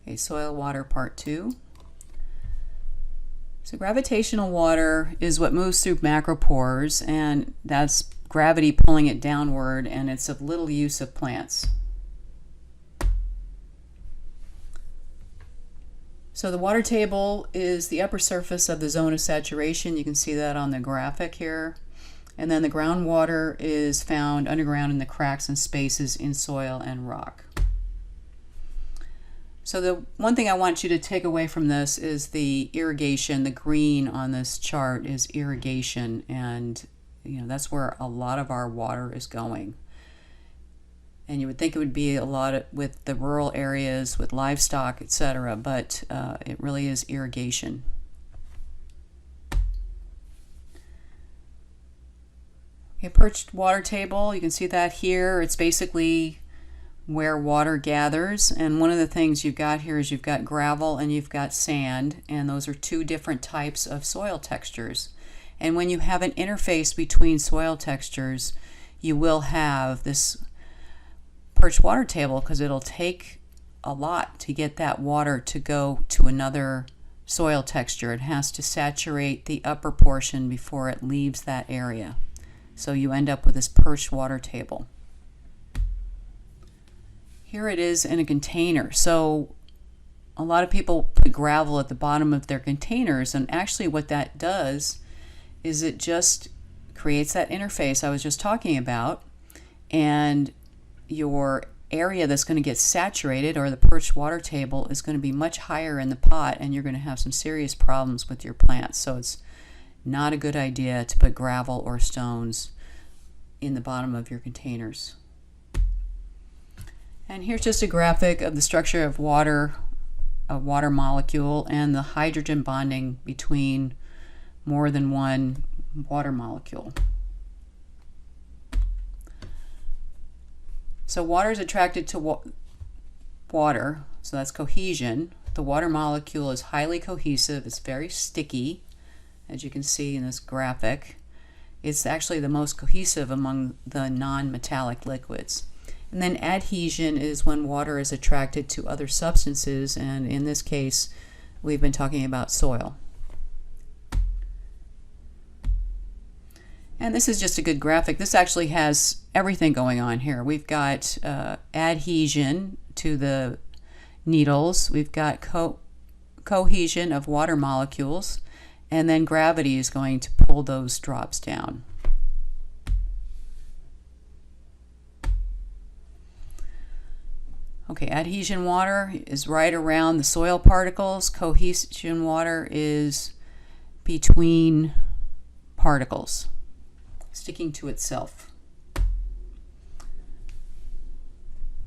Okay, soil water part 2. So gravitational water is what moves through macropores, and that's gravity pulling it downward, and it's of little use of plants. So the water table is the upper surface of the zone of saturation. You can see that on the graphic here. And then the groundwater is found underground in the cracks and spaces in soil and rock. So the one thing I want you to take away from this is the irrigation. The green on this chart is irrigation, and that's where a lot of our water is going. And you would think it would be a lot with the rural areas, with livestock, etc., but it really is irrigation. Okay, perched water table, you can see that here. It's basically where water gathers, and one of the things you've got here is you've got gravel and you've got sand, and those are two different types of soil textures. And when you have an interface between soil textures, you will have this perched water table, because it'll take a lot to get that water to go to another soil texture. It has to saturate the upper portion before it leaves that area. So you end up with this perched water table. Here it is in a container. So a lot of people put gravel at the bottom of their containers, and actually what that does is it just creates that interface I was just talking about, and your area that's going to get saturated, or the perched water table, is going to be much higher in the pot, and you're going to have some serious problems with your plants. So it's not a good idea to put gravel or stones in the bottom of your containers. And here's just a graphic of the structure of water, a water molecule, and the hydrogen bonding between more than one water molecule. So water is attracted to water, so that's cohesion. The water molecule is highly cohesive. It's very sticky, as you can see in this graphic. It's actually the most cohesive among the non-metallic liquids. And then adhesion is when water is attracted to other substances, and in this case we've been talking about soil. And this is just a good graphic. This actually has everything going on here. We've got adhesion to the needles, we've got cohesion of water molecules, and then gravity is going to pull those drops down. Okay, adhesion water is right around the soil particles. Cohesion water is between particles, sticking to itself.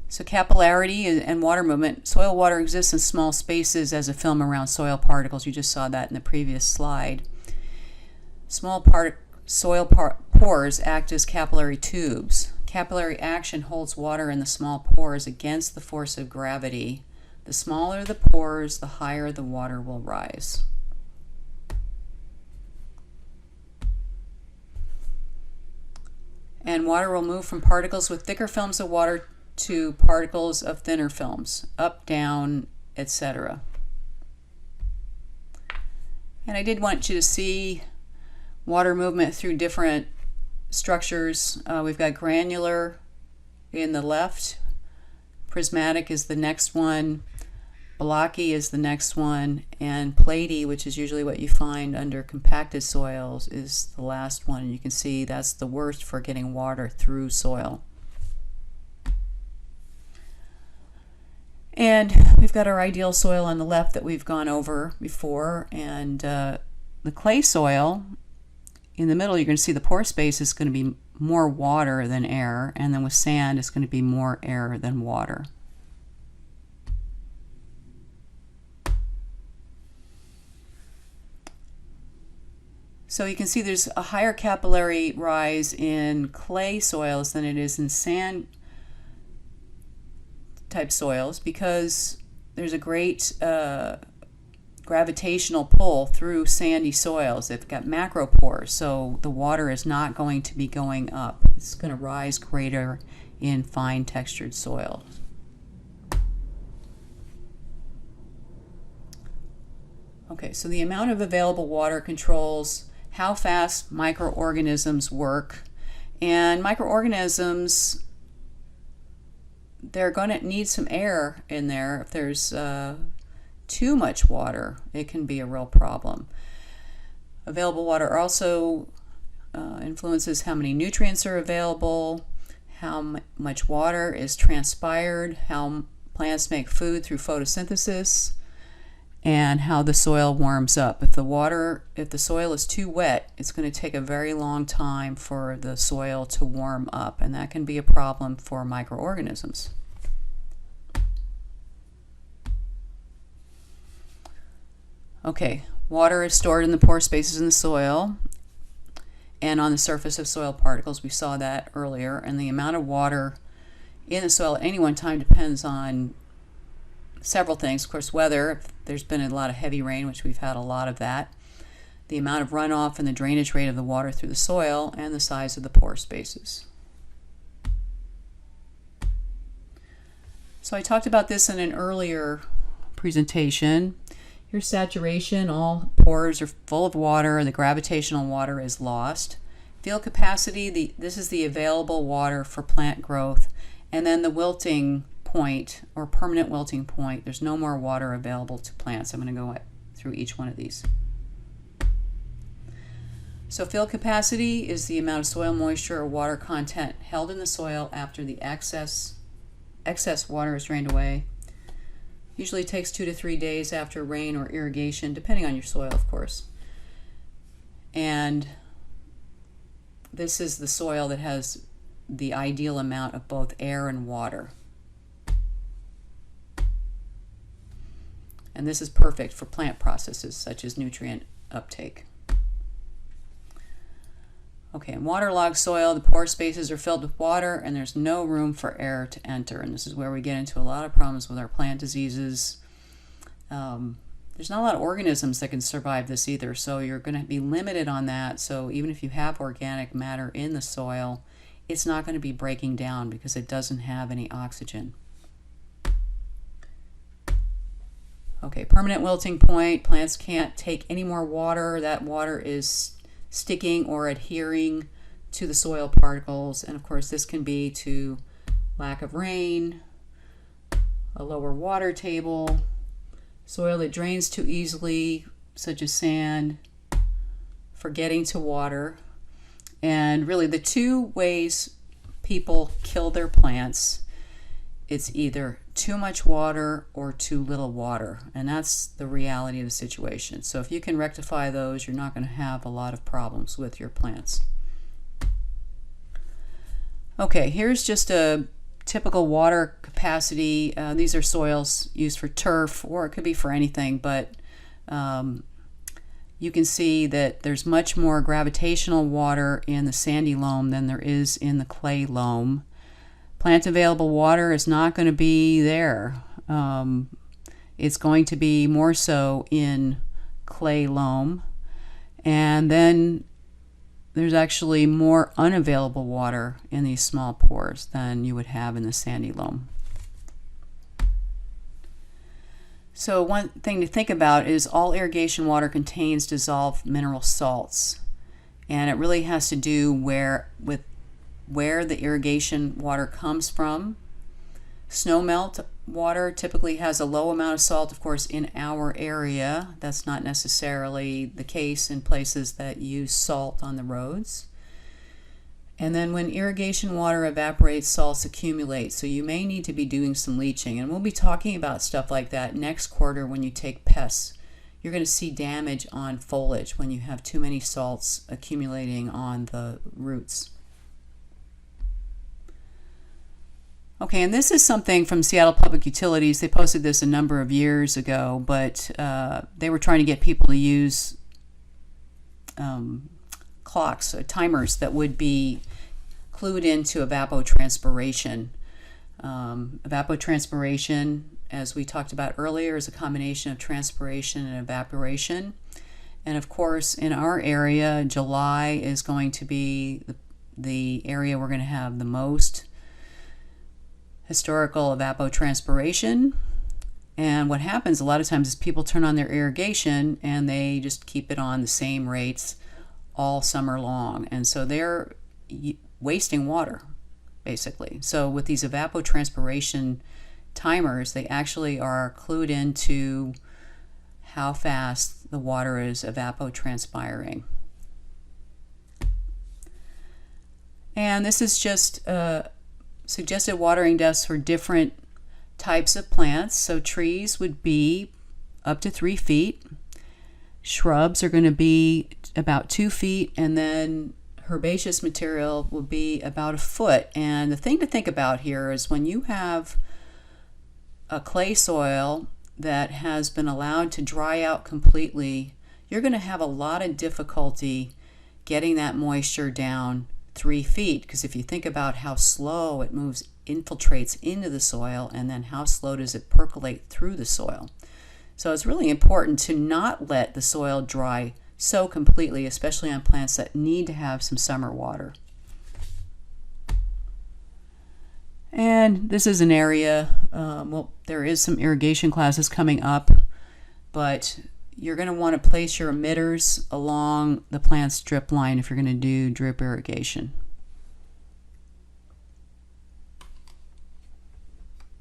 So capillarity and water movement. Soil water exists in small spaces as a film around soil particles. You just saw that in the previous slide. Small soil pores act as capillary tubes. Capillary action holds water in the small pores against the force of gravity. The smaller the pores, the higher the water will rise. And water will move from particles with thicker films of water to particles of thinner films, up, down, etc. And I did want you to see water movement through different structures. We've got granular in the left, prismatic is the next one, blocky is the next one, and platy, which is usually what you find under compacted soils, is the last one. And you can see that's the worst for getting water through soil. And we've got our ideal soil on the left that we've gone over before, and the clay soil in the middle, you're going to see the pore space is going to be more water than air, and then with sand it's going to be more air than water. So you can see there's a higher capillary rise in clay soils than it is in sand type soils, because there's a great gravitational pull through sandy soils. They've got macropores, so the water is not going to be going up. It's going to rise greater in fine textured soil. Okay, so the amount of available water controls how fast microorganisms work. And microorganisms, they're going to need some air in there. If there's too much water, it can be a real problem. Available water also influences how many nutrients are available, how much water is transpired, how plants make food through photosynthesis, and how the soil warms up. If the soil is too wet, it's going to take a very long time for the soil to warm up, and that can be a problem for microorganisms. Okay, water is stored in the pore spaces in the soil and on the surface of soil particles. We saw that earlier, and the amount of water in the soil at any one time depends on several things. Of course, weather, if there's been a lot of heavy rain, which we've had a lot of that, the amount of runoff and the drainage rate of the water through the soil, and the size of the pore spaces. So I talked about this in an earlier presentation. Here's saturation. All pores are full of water. The gravitational water is lost. Field capacity, this is the available water for plant growth. And then the wilting point, or permanent wilting point, there's no more water available to plants. I'm going to go through each one of these. So field capacity is the amount of soil moisture or water content held in the soil after the excess water is drained away. Usually takes 2 to 3 days after rain or irrigation, depending on your soil, of course. And this is the soil that has the ideal amount of both air and water. And this is perfect for plant processes such as nutrient uptake. Okay, in waterlogged soil, the pore spaces are filled with water and there's no room for air to enter. And this is where we get into a lot of problems with our plant diseases. There's not a lot of organisms that can survive this either, so you're going to be limited on that. So even if you have organic matter in the soil, it's not going to be breaking down because it doesn't have any oxygen. Okay, permanent wilting point. Plants can't take any more water. That water is sticking or adhering to the soil particles, and of course this can be to lack of rain, a lower water table, soil that drains too easily such as sand, forgetting to water. And really the two ways people kill their plants, it's either too much water or too little water, and that's the reality of the situation. So if you can rectify those, you're not going to have a lot of problems with your plants. Okay, here's just a typical water capacity. These are soils used for turf, or it could be for anything, but you can see that there's much more gravitational water in the sandy loam than there is in the clay loam. Plant available water is not going to be there. It's going to be more so in clay loam. And then there's actually more unavailable water in these small pores than you would have in the sandy loam. So one thing to think about is all irrigation water contains dissolved mineral salts. And it really has to do with where the irrigation water comes from. Snowmelt water typically has a low amount of salt. Of course, in our area, that's not necessarily the case in places that use salt on the roads. And then when irrigation water evaporates, salts accumulate. So you may need to be doing some leaching. And we'll be talking about stuff like that next quarter when you take pests. You're going to see damage on foliage when you have too many salts accumulating on the roots. Okay, and this is something from Seattle Public Utilities. They posted this a number of years ago, but they were trying to get people to use clocks, timers that would be clued into evapotranspiration. Evapotranspiration, as we talked about earlier, is a combination of transpiration and evaporation. And of course, in our area, July is going to be the area we're going to have the most historical evapotranspiration, And what happens a lot of times is people turn on their irrigation and they just keep it on the same rates all summer long. And so they're wasting water, basically. So with these evapotranspiration timers, they actually are clued into how fast the water is evapotranspiring. And this is just suggested watering depths for different types of plants. So trees would be up to 3 feet. Shrubs are going to be about 2 feet, and then herbaceous material will be about 1 foot. And the thing to think about here is when you have a clay soil that has been allowed to dry out completely, you're going to have a lot of difficulty getting that moisture down 3 feet, because if you think about how slow it infiltrates into the soil, and then how slow does it percolate through the soil. So it's really important to not let the soil dry so completely, especially on plants that need to have some summer water. And this is an area, well, there is some irrigation classes coming up, but you're going to want to place your emitters along the plant's drip line if you're going to do drip irrigation.